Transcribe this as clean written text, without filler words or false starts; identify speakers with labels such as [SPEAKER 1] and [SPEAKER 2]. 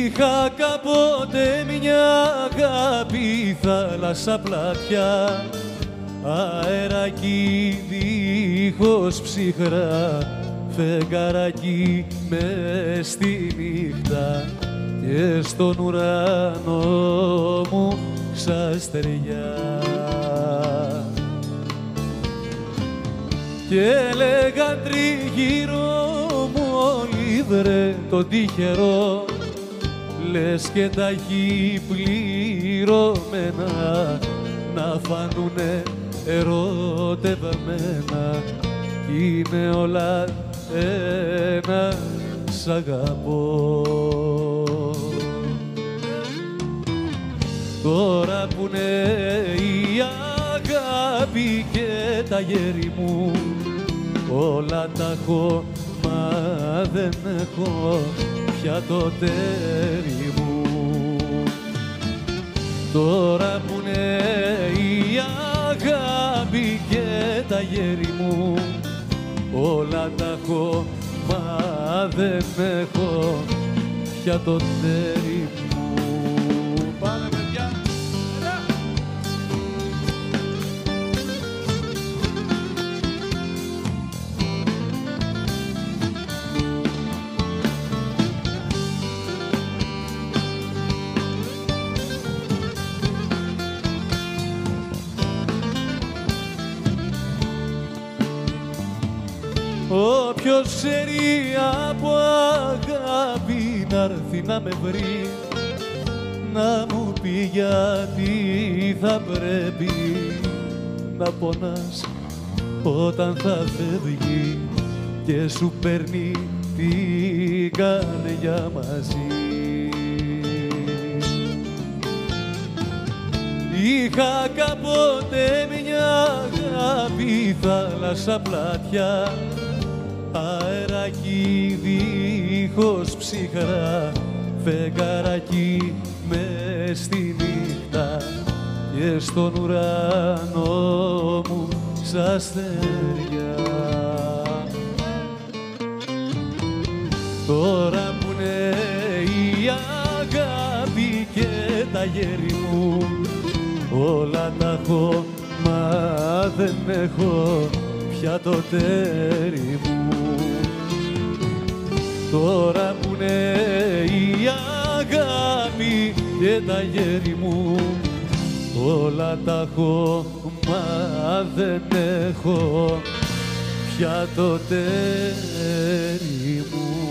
[SPEAKER 1] Είχα κάποτε μια αγάπη, θάλασσα πλατιά, αεράκι δίχως ψυχρά, φεγγαράκι μες στη νύχτα και στον ουρανό μου ξαστεριά. Και έλεγαν τριγύρω μου όλοι βρε το τυχερό, λες και τα έχει πληρωμένα να φανουνε ερωτευμένα κι είναι όλα ένα σ' αγαπώ. Τώρα που είναι η αγάπη και τα γέρι μου, όλα τα έχω μα δεν έχω πια το τέρι μου. Τώρα που είναι η αγάπη και τα γέρι μου, όλα τα έχω μα δεν έχω πια το τέρι μου. Πάμε παιδιά! Όποιος ξέρει από αγάπη να'ρθεί να με βρει, να μου πει γιατί θα πρέπει να πονάς όταν θα φεύγει και σου παίρνει την καρδιά μαζί. Είχα κάποτε μια αγάπη, θάλασσα πλατιά, αεράκι δίχως ψυχρά, φεγγαράκι μες στη νύχτα και στον ουρανό μου σ' αστέρια. Τώρα που είναι η αγάπη και τα γέρι μου, όλα τα έχω μα δεν έχω πια το τέρι μου. Τώρα που είναι η αγάπη και τα γέρι μου, όλα τα έχω μα δεν έχω πια το τέρι μου.